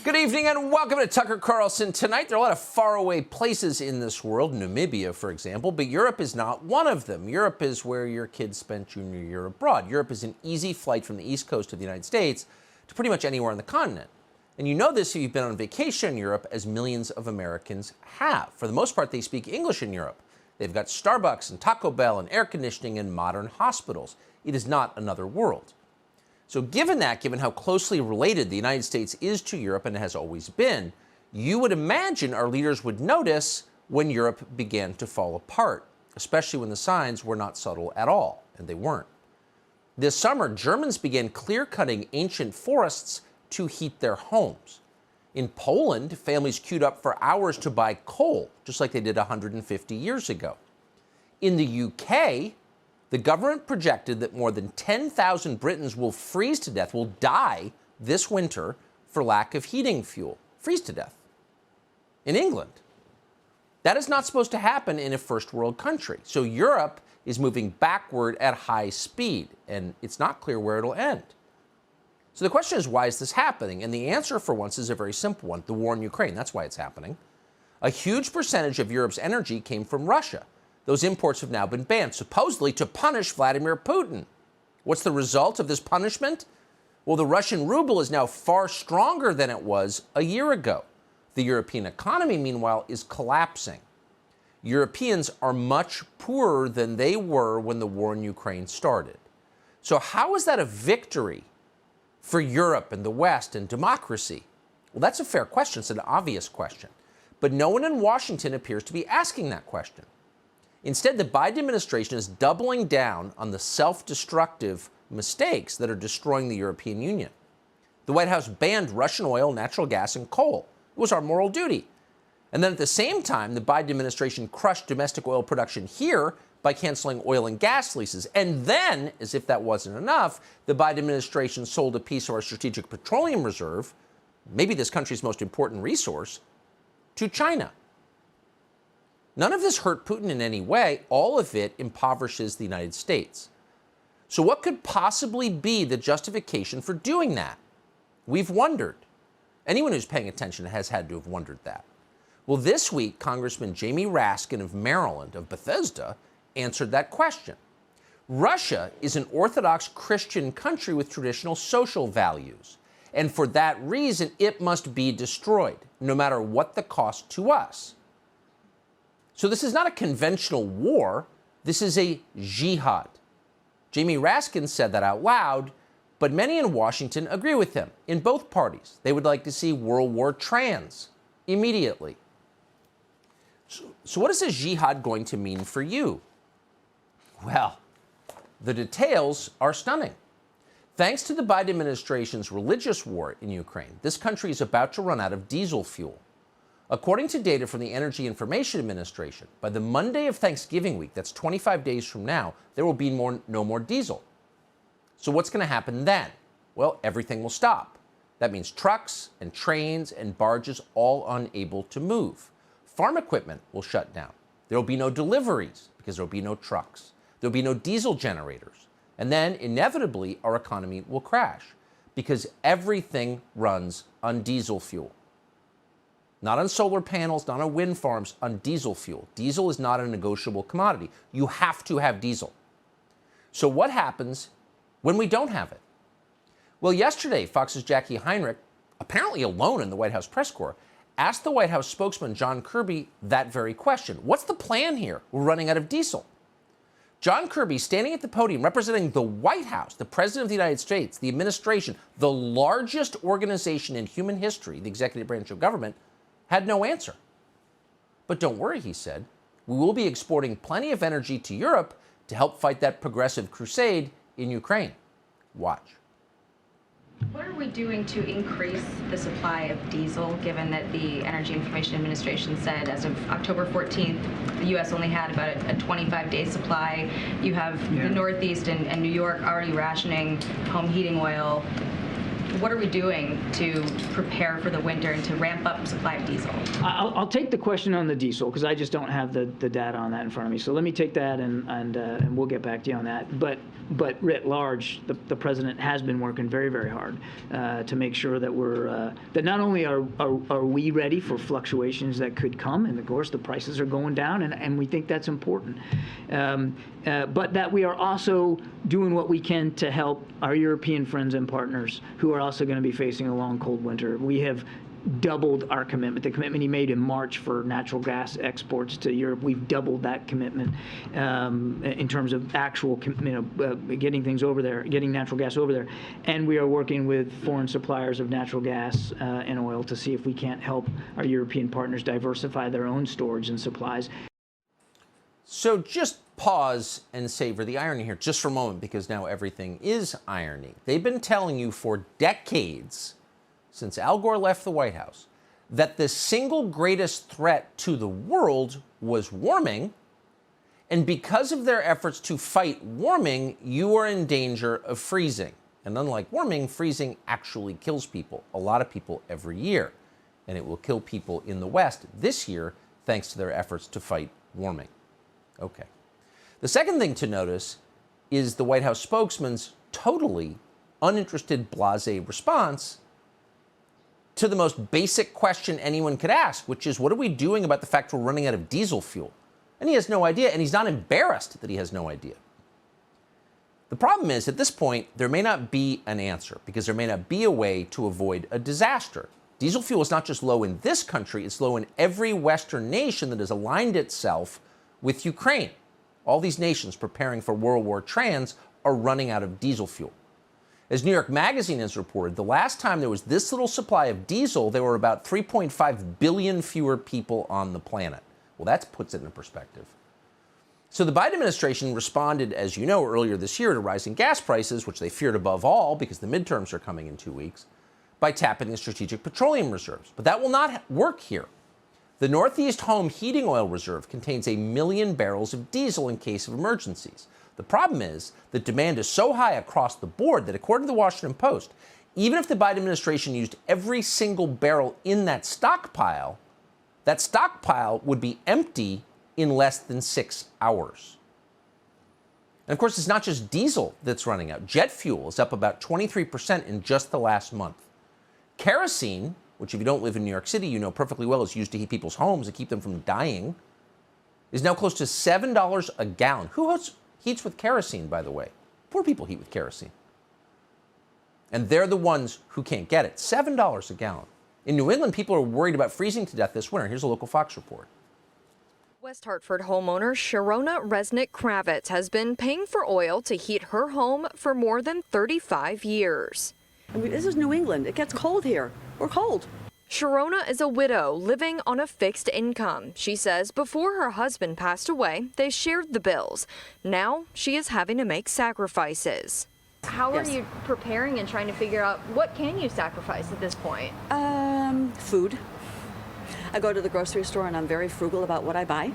Good evening and welcome to Tucker Carlson Tonight. There are a lot of faraway places in this world, Namibia, for example, but Europe is not one of them. Europe is where your kids spent junior year abroad. Europe is an easy flight from the East Coast of the United States to pretty much anywhere on the continent. And you know this if you've been on vacation in Europe, as millions of Americans have. For the most part, they speak English in Europe. They've got Starbucks and Taco Bell and air conditioning and modern hospitals. It is not another world. So given how closely related the United States is to Europe and has always been, you would imagine our leaders would notice when Europe began to fall apart, especially when the signs were not subtle at all, and they weren't. This summer, Germans began clear-cutting ancient forests to heat their homes. In Poland, families queued up for hours to buy coal, just like they did 150 years ago. In the UK, the government projected that more than 10,000 Britons will freeze to death, will die this winter for lack of heating fuel. Freeze to death. In England. That is not supposed to happen in a first world country. So Europe is moving backward at high speed, and it's not clear where it'll end. So the question is, why is this happening? And the answer, for once, is a very simple one. The war in Ukraine. That's why it's happening. A huge percentage of Europe's energy came from Russia. Those imports have now been banned, supposedly to punish Vladimir Putin. What's the result of this punishment? Well, the Russian ruble is now far stronger than it was a year ago. The European economy, meanwhile, is collapsing. Europeans are much poorer than they were when the war in Ukraine started. So how is that a victory for Europe and the West and democracy? Well, that's a fair question. It's an obvious question. But no one in Washington appears to be asking that question. Instead, the Biden administration is doubling down on the self-destructive mistakes that are destroying the European Union. The White House banned Russian oil, natural gas, and coal. It was our moral duty. And then at the same time, the Biden administration crushed domestic oil production here by canceling oil and gas leases. And then, as if that wasn't enough, the Biden administration sold a piece of our strategic petroleum reserve, maybe this country's most important resource, to China. None of this hurt Putin in any way. All of it impoverishes the United States. So what could possibly be the justification for doing that? We've wondered. Anyone who's paying attention has had to have wondered that. Well, this week, Congressman Jamie Raskin of Maryland, of Bethesda, answered that question. Russia is an Orthodox Christian country with traditional social values. And for that reason, it must be destroyed, no matter what the cost to us. So this is not a conventional war. This is a jihad. Jamie Raskin said that out loud, but many in Washington agree with him, in both parties. They would like to see World War trans immediately. So what is a jihad going to mean for you? Well, the details are stunning. Thanks to the Biden administration's religious war in Ukraine, this country is about to run out of diesel fuel. According to data from the Energy Information Administration, by the Monday of Thanksgiving week, that's 25 days from now, there will be no more diesel. So what's going to happen then? Well, everything will stop. That means trucks and trains and barges all unable to move. Farm equipment will shut down. There will be no deliveries because there will be no trucks. There will be no diesel generators. And then, inevitably, our economy will crash because everything runs on diesel fuel. Not on solar panels, not on wind farms, on diesel fuel. Diesel is not a negotiable commodity. You have to have diesel. So what happens when we don't have it? Well, yesterday, Fox's Jackie Heinrich, apparently alone in the White House press corps, asked the White House spokesman John Kirby that very question. What's the plan here? We're running out of diesel. John Kirby, standing at the podium representing the White House, the President of the United States, the administration, the largest organization in human history, the executive branch of government, had no answer. But don't worry, he said. We will be exporting plenty of energy to Europe to help fight that progressive crusade in Ukraine. Watch. What are we doing to increase the supply of diesel, given that the Energy Information Administration said as of October 14th, the U.S. only had about a 25-day supply? You have the Northeast and New York already rationing home heating oil. What are we doing to prepare for the winter and to ramp up supply of diesel? I'll take the question on the diesel because I just don't have the data on that in front of me. So let me take that and we'll get back to you on that. But But writ large, the president has been working very, very hard to make sure that we're that not only are we ready for fluctuations that could come, and of course the prices are going down, and we think that's important, but that we are also doing what we can to help our European friends and partners who are also going to be facing a long, cold winter. We have doubled our commitment. The commitment he made in March for natural gas exports to Europe, we've doubled that commitment in terms of actual, getting things over there, getting natural gas over there. And we are working with foreign suppliers of natural gas and oil to see if we can't help our European partners diversify their own storage and supplies. So just pause and savor the irony here just for a moment, because now everything is irony. They've been telling you for decades, since Al Gore left the White House, that the single greatest threat to the world was warming, and because of their efforts to fight warming, you are in danger of freezing. And unlike warming, freezing actually kills people, a lot of people every year, and it will kill people in the West this year thanks to their efforts to fight warming. Okay. The second thing to notice is the White House spokesman's totally uninterested, blasé response to the most basic question anyone could ask, which is, what are we doing about the fact we're running out of diesel fuel? And he has no idea, and he's not embarrassed that he has no idea. The problem is, at this point, there may not be an answer, because there may not be a way to avoid a disaster. Diesel fuel is not just low in this country, it's low in every Western nation that has aligned itself with Ukraine. All these nations preparing for World War III are running out of diesel fuel. As New York Magazine has reported, the last time there was this little supply of diesel, there were about 3.5 billion fewer people on the planet. Well, that puts it in perspective. So the Biden administration responded, as you know, earlier this year to rising gas prices, which they feared above all because the midterms are coming in 2 weeks, by tapping the strategic petroleum reserves. But that will not work here. The Northeast Home Heating Oil Reserve contains 1 million barrels of diesel in case of emergencies. The problem is that demand is so high across the board that, according to the Washington Post, even if the Biden administration used every single barrel in that stockpile would be empty in less than 6 hours. And of course, it's not just diesel that's running out. Jet fuel is up about 23% in just the last month. Kerosene, which if you don't live in New York City, you know perfectly well is used to heat people's homes and keep them from dying, is now close to $7 a gallon. Who heats with kerosene, by the way? Poor people heat with kerosene. And they're the ones who can't get it. $7 a gallon. In New England, people are worried about freezing to death this winter. Here's a local Fox report. West Hartford homeowner Sharona Resnick-Kravitz has been paying for oil to heat her home for more than 35 years. I mean, this is New England. It gets cold here. We're cold. Sharona is a widow living on a fixed income. She says before her husband passed away, they shared the bills. Now she is having to make sacrifices. How are you preparing and trying to figure out what can you sacrifice at this point? Food. I go to the grocery store and I'm very frugal about what I buy.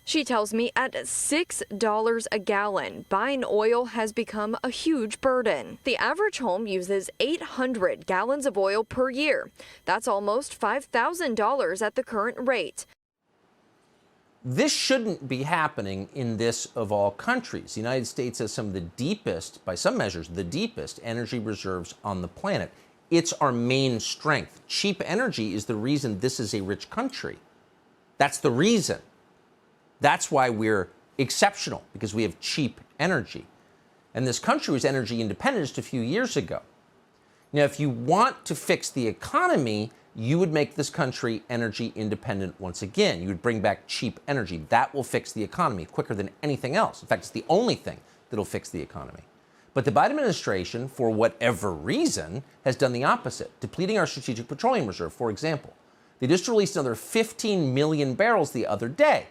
She tells me at $6 a gallon, buying oil has become a huge burden. The average home uses 800 gallons of oil per year. That's almost $5,000 at the current rate. This shouldn't be happening in this of all countries. The United States has some of the deepest, by some measures, the deepest energy reserves on the planet. It's our main strength. Cheap energy is the reason this is a rich country. That's the reason. That's why we're exceptional, because we have cheap energy. And this country was energy independent just a few years ago. Now, if you want to fix the economy, you would make this country energy independent once again. You would bring back cheap energy. That will fix the economy quicker than anything else. In fact, it's the only thing that'll fix the economy. But the Biden administration, for whatever reason, has done the opposite, depleting our strategic petroleum reserve, for example. They just released another 15 million barrels the other day.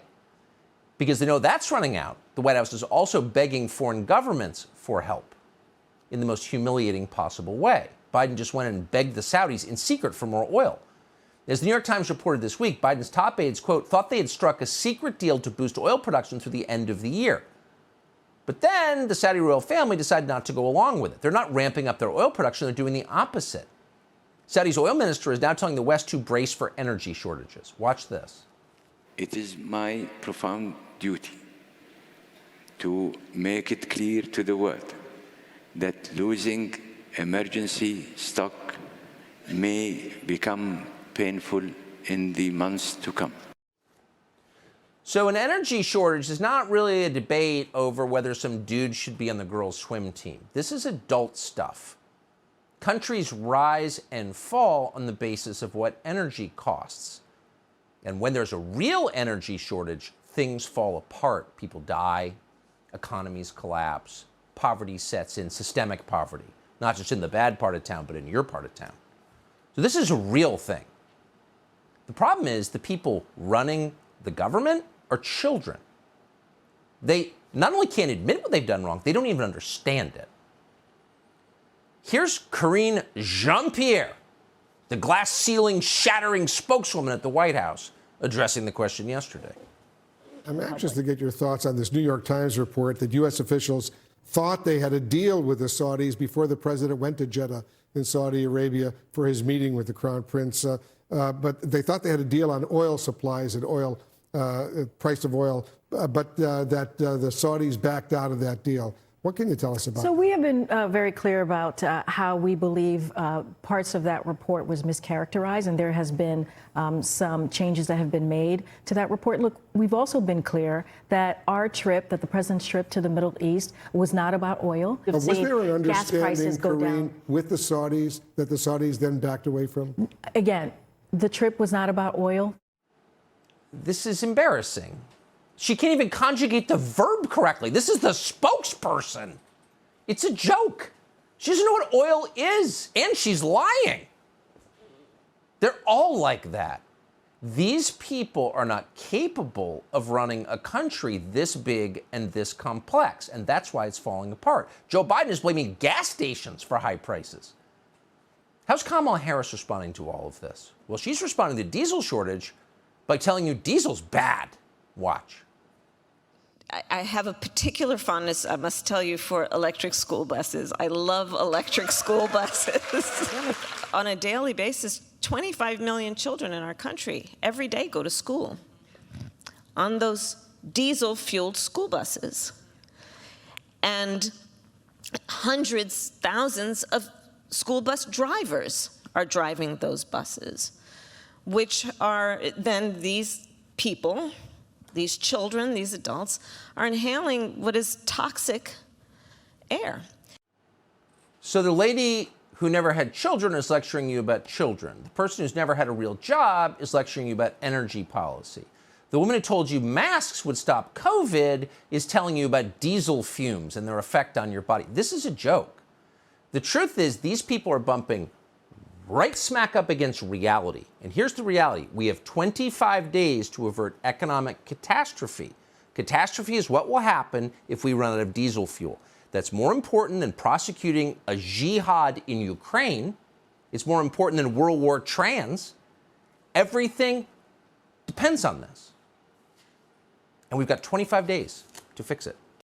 Because they know that's running out, the White House is also begging foreign governments for help in the most humiliating possible way. Biden just went and begged the Saudis in secret for more oil. As the New York Times reported this week, Biden's top aides, quote, thought they had struck a secret deal to boost oil production through the end of the year. But then the Saudi royal family decided not to go along with it. They're not ramping up their oil production, they're doing the opposite. Saudi's oil minister is now telling the West to brace for energy shortages. Watch this. It is my profound duty to make it clear to the world that losing emergency stock may become painful in the months to come. So an energy shortage is not really a debate over whether some dude should be on the girls' swim team. This is adult stuff. Countries rise and fall on the basis of what energy costs. And when there's a real energy shortage, things fall apart. People die, economies collapse, poverty sets in, systemic poverty, not just in the bad part of town, but in your part of town. So this is a real thing. The problem is the people running the government are children. They not only can't admit what they've done wrong, they don't even understand it. Here's Karine Jean-Pierre, the glass ceiling shattering spokeswoman at the White House, addressing the question yesterday. I'm anxious to get your thoughts on this New York Times report that U.S. officials thought they had a deal with the Saudis before the president went to Jeddah in Saudi Arabia for his meeting with the Crown Prince. But they thought they had a deal on oil supplies and oil, price of oil, but that the Saudis backed out of that deal. What can you tell us about So it? we have been very clear about how we believe parts of that report was mischaracterized, and there has been some changes that have been made to that report. Look, we've also been clear that our trip, that the president's trip to the Middle East, was not about oil. We've Was there an seen gas prices understanding, go Karine, down. with the Saudis that the Saudis then backed away from? Again, the trip was not about oil. This is embarrassing. She can't even conjugate the verb correctly. This is the spokesperson. It's a joke. She doesn't know what oil is, and she's lying. They're all like that. These people are not capable of running a country this big and this complex, and that's why it's falling apart. Joe Biden is blaming gas stations for high prices. How's Kamala Harris responding to all of this? Well, she's responding to the diesel shortage by telling you diesel's bad. Watch. I have a particular fondness, I must tell you, for electric school buses. I love electric school buses. On a daily basis, 25 million children in our country every day go to school on those diesel-fueled school buses. And hundreds, thousands of school bus drivers are driving those buses, which are then these people, these children, these adults, are inhaling what is toxic air. So the lady who never had children is lecturing you about children. The person who's never had a real job is lecturing you about energy policy. The woman who told you masks would stop COVID is telling you about diesel fumes and their effect on your body. This is a joke. The truth is these people are bumping right smack up against reality. And here's the reality. We have 25 days to avert economic catastrophe. Catastrophe is what will happen if we run out of diesel fuel. That's more important than prosecuting a jihad in Ukraine. It's more important than World War trans. Everything depends on this. And we've got 25 days to fix it.